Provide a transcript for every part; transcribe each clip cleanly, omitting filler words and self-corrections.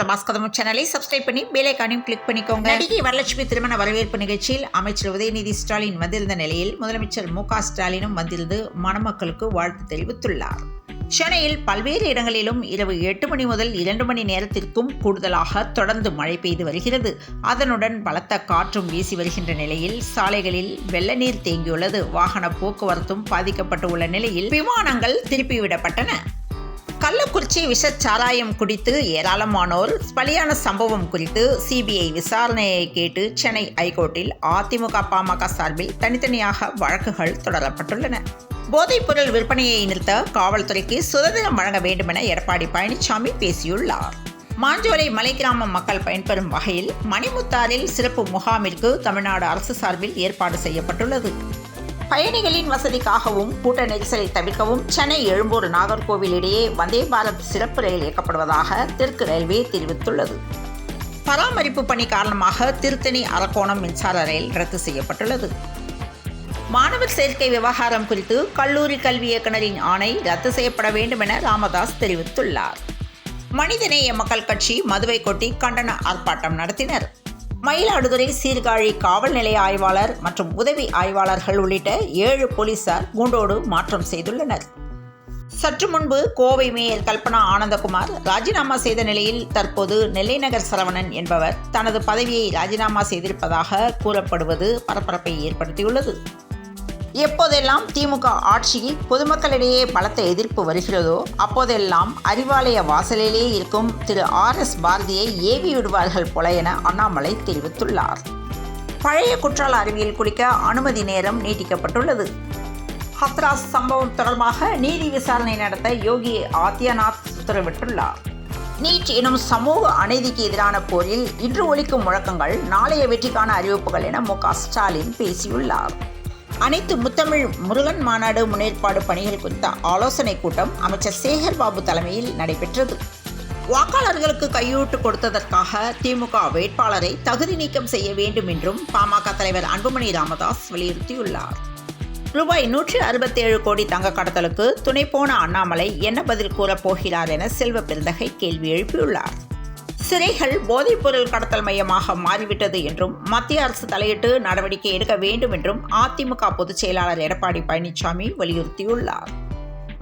பிரபாஸ் கதம்பம் சேனலை சப்ஸ்கிரைப் பண்ணி bell ஐகானையும் click பண்ணிக்கோங்க. நடிகை வரலட்சுமி திருமண வரவேற்பு நிகழ்ச்சியில் அமைச்சர் உதயநிதி ஸ்டாலின் வந்திருந்த நிலையில் முதலமைச்சர் மு.க. ஸ்டாலினும் வந்திருந்து மணமக்களுக்கு வாழ்த்து தெரிவித்துள்ளார். சென்னையில் பல்வேறு இடங்களிலும் இரவு 8 மணி முதல் 2 மணி நேரத்திற்கும் கூடுதலாக தொடர்ந்து மழை பெய்து வருகிறது. அதனுடன் பலத்த காற்றும் வீசி வருகின்ற நிலையில் சாலைகளில் வெள்ள நீர் தேங்கியுள்ளது. வாகன போக்குவரத்தும் பாதிக்கப்பட்டு உள்ள நிலையில் விமானங்கள் திருப்பிவிடப்பட்டன. கள்ளக்குறிச்சி விஷச்சாராயம் குடித்து ஏராளமானோர் பலியான சம்பவம் குறித்து சிபிஐ விசாரணையை கேட்டு சென்னை ஐகோர்ட்டில் அதிமுக பாமக சார்பில் தனித்தனியாக வழக்குகள் தொடரப்பட்டுள்ளன. போதைப்பொருள் விற்பனையை நிறுத்த காவல்துறைக்கு சுதந்திரம் வழங்க வேண்டுமென எடப்பாடி பழனிசாமி பேசியுள்ளார். மாஞ்சோலை மலை கிராம மக்கள் பயன்பெறும் வகையில் மணிமுத்தாறில் சிறப்பு முகாமிற்கு தமிழ்நாடு அரசு சார்பில் ஏற்பாடு செய்யப்பட்டுள்ளது. பயணிகளின் வசதிக்காகவும் கூட்ட நெரிசலை தவிர்க்கவும் சென்னை எழும்பூர் நாகர்கோவில் இடையே வந்தே பாரத் சிறப்பு ரயில் இயக்கப்படுவதாக தெற்கு ரயில்வே தெரிவித்துள்ளது. பராமரிப்பு பணி காரணமாக திருத்தணி அரக்கோணம் மின்சார ரயில் ரத்து செய்யப்பட்டுள்ளது. மாணவர் சேர்க்கை விவகாரம் குறித்து கல்லூரி கல்வி இயக்குநரின் ஆணை ரத்து செய்யப்பட வேண்டும் என ராமதாஸ் தெரிவித்துள்ளார். மனிதநேய மக்கள் கட்சி மதுவை கொட்டி கண்டன ஆர்ப்பாட்டம் நடத்தினர். மயிலாடுதுறை சீர்காழி காவல் நிலைய ஆய்வாளர் மற்றும் உதவி ஆய்வாளர்கள் உள்ளிட்ட 7 போலீசார் கூண்டோடு மாற்றம் செய்துள்ளனர். சற்று முன்பு கோவை மேயர் கல்பனா ஆனந்தகுமார் ராஜினாமா செய்த நிலையில் தற்போது நெல்லை நகர் சரவணன் என்பவர் தனது பதவியை ராஜினாமா செய்திருப்பதாக கூறப்படுவது பரபரப்பை ஏற்படுத்தியுள்ளது. எப்போதெல்லாம் திமுக ஆட்சியில் பொதுமக்களிடையே பலத்த எதிர்ப்பு வருகிறதோ அப்போதெல்லாம் அறிவாலய வாசலிலே இருக்கும் திரு R.S. பாரதியை ஏவி விடுவார்கள் போல என அண்ணாமலை தெரிவித்துள்ளார். பழைய குற்றால அருவியில் குளிக்க அனுமதி நேரம் நீட்டிக்கப்பட்டுள்ளது. ஹத்ராஸ் சம்பவம் தொடர்பாக நீதி விசாரணை நடத்த யோகி ஆதித்யநாத் உத்தரவிட்டுள்ளார். நீட் எனும் சமூக அநீதிக்கு எதிரான போரில் இன்று ஒலிக்கும் முழக்கங்கள் நாளைய வெற்றிக்கான அறிவிப்புகள் என மு.க. ஸ்டாலின் பேசியுள்ளார். அனைத்து முத்தமிழ் முருகன் மாநாடு முன்னேற்பாடு பணிகள் குறித்த ஆலோசனைக் கூட்டம் அமைச்சர் சேகர் பாபு தலைமையில் நடைபெற்றது. வாக்காளர்களுக்கு கையூட்டு கொடுத்ததற்காக திமுக வேட்பாளரை தகுதி நீக்கம் செய்ய வேண்டும் என்றும் பாமக தலைவர் அன்புமணி ராமதாஸ் வலியுறுத்தியுள்ளார். ரூபாய் 167 கோடி தங்க கடத்தலுக்கு துணை போன அண்ணாமலை என்ன பதில் கூறப் போகிறார் என செல்வ பெருந்தகை கேள்வி எழுப்பியுள்ளார். சிறைகள் போதைப்பொருள் கடத்தல் மையமாக மாறிவிட்டது என்றும் மத்திய அரசு தலையிட்டு நடவடிக்கை எடுக்க வேண்டும் என்றும் அதிமுக பொதுச் செயலாளர் எடப்பாடி பழனிசாமி வலியுறுத்தியுள்ளார்.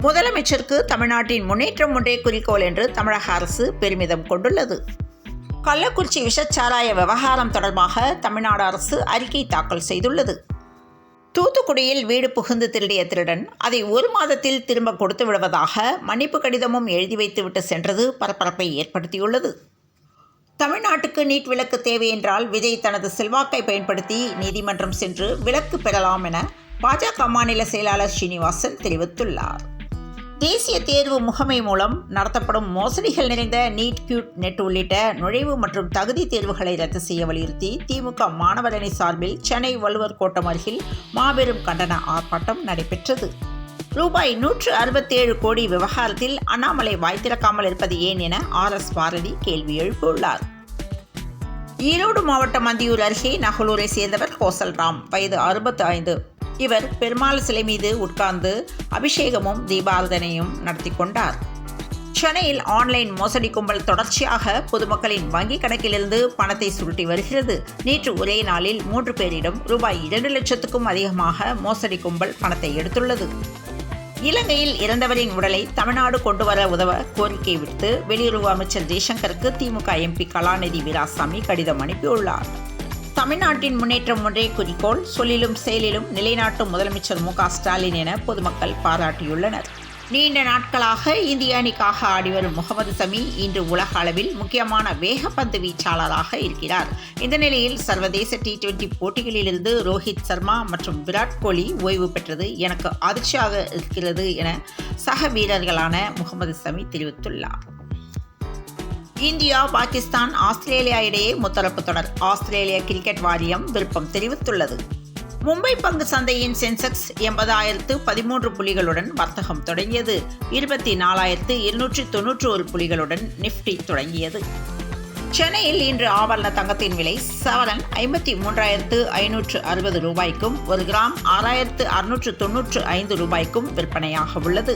முதலமைச்சருக்கு தமிழ்நாட்டின் முன்னேற்றம் ஒன்றே குறிக்கோள் என்று தமிழக அரசு பெருமிதம் கொண்டுள்ளது. கள்ளக்குறிச்சி விஷச்சாராய விவகாரம் தொடர்பாக தமிழ்நாடு அரசு அறிக்கை தாக்கல் செய்துள்ளது. தூத்துக்குடியில் வீடு புகுந்து திருடிய திருடன் அதை 1 மாதத்தில் திரும்ப கொடுத்து விடுவதாக மன்னிப்பு கடிதமும் எழுதி வைத்துவிட்டு சென்றது பரபரப்பை ஏற்படுத்தியுள்ளது. தமிழ்நாட்டுக்கு நீட் விலக்கு தேவை என்றால் விஜய் தனது செல்வாக்கை பயன்படுத்தி நீதிமன்றம் சென்று விலக்கு பெறலாம் என பாஜக மாநில செயலாளர் ஸ்ரீனிவாசன் தெரிவித்துள்ளார். தேசிய தேர்வு முகமை மூலம் நடத்தப்படும் மோசடிகள் நிறைந்த நீட் கியூட் நெட் உள்ளிட்ட நுழைவு மற்றும் தகுதி தேர்வுகளை ரத்து செய்ய வலியுறுத்தி திமுக மாணவர் அணி சார்பில் சென்னை வள்ளுவர் கோட்டம் அருகில் மாபெரும் கண்டன ஆர்ப்பாட்டம் நடைபெற்றது. ரூபாய் 167 கோடி விவகாரத்தில் அண்ணாமலை வாய் திறக்காமல் இருப்பது ஏன் என R.S. பாரதி கேள்வி எழுப்பியுள்ளார். ஈரோடு மாவட்டம் அந்தியூர் அருகே நகலூரை சேர்ந்தவர் கோசல்ராம், வயது 65. இவர் பெருமாள் சிலை மீது உட்கார்ந்து அபிஷேகமும் தீபாராதனையும் நடத்தி கொண்டார். சென்னையில் ஆன்லைன் மோசடி கும்பல் தொடர்ச்சியாக பொதுமக்களின் வங்கி கணக்கிலிருந்து பணத்தை சுருட்டி வருகிறது. நேற்று ஒரே நாளில் 3 பேரிடம் ரூபாய் 2 லட்சத்துக்கும் அதிகமாக மோசடி கும்பல் பணத்தை எடுத்துள்ளது. இலங்கையில் இறந்தவரின் உடலை தமிழ்நாடு கொண்டு வர உதவ கோரிக்கை விடுத்து வெளியுறவு அமைச்சர் ஜெய்சங்கருக்கு திமுக MP கலாநிதி வீராசாமி கடிதம் அனுப்பியுள்ளார். தமிழ்நாட்டின் முன்னேற்றம் ஒன்றே குறிக்கோள், சொல்லிலும் செயலிலும் நிலைநாட்டும் முதலமைச்சர் மு.க. ஸ்டாலின் என பொதுமக்கள் பாராட்டியுள்ளனர். நீண்ட நாட்களாக இந்திய அணிக்காக ஆடிவரும் முகமது சமி இன்று உலக அளவில் முக்கியமான வேகப்பந்து வீச்சாளராக இருக்கிறார். இந்த நிலையில் சர்வதேச T20 போட்டிகளிலிருந்து ரோஹித் சர்மா மற்றும் விராட் கோலி ஓய்வு பெற்றது எனக்கு அதிர்ச்சியாக இருக்கிறது என சக வீரர்களான முகமது சமி தெரிவித்துள்ளார். இந்தியா, பாகிஸ்தான், ஆஸ்திரேலியா இடையே முத்தரப்பு தொடர் ஆஸ்திரேலிய கிரிக்கெட் வாரியம் விருப்பம் தெரிவித்துள்ளது. மும்பை பங்கு சந்தையின் சென்செக்ஸ் 80,013 புள்ளிகளுடன் வர்த்தகம் தொடங்கியது. 24,291 புள்ளிகளுடன் நிஃப்டி தொடங்கியது. சென்னையில் இன்று ஆபரண தங்கத்தின் விலை சவரன் 53,560 ரூபாய்க்கும் 1 கிராம் 6,695 ரூபாய்க்கும் விற்பனையாக உள்ளது.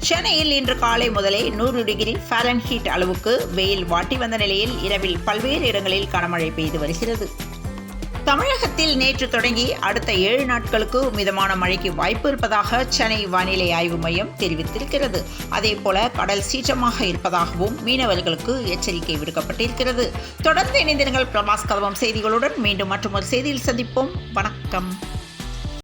சென்னையில் இன்று காலை முதலே 100 டிகிரி ஃபாரன்ஹீட் அளவுக்கு வெயில் வாட்டி வந்த நிலையில் இரவில் பல்வேறு இடங்களில் கனமழை பெய்து வருகிறது. தமிழகத்தில் நேற்று தொடங்கி அடுத்த 7 நாட்களுக்கு மிதமான மழைக்கு வாய்ப்பு இருப்பதாக சென்னை வானிலை ஆய்வு மையம் தெரிவித்திருக்கிறது. அதேபோல கடல் சீற்றமாக இருப்பதாகவும் மீனவர்களுக்கு எச்சரிக்கை விடுக்கப்பட்டிருக்கிறது. தொடர்ந்து இணைந்திருங்கள் பிரபாஸ் கதவம் செய்திகளுடன். மீண்டும் மற்றொரு செய்தியில் சந்திப்போம். வணக்கம்.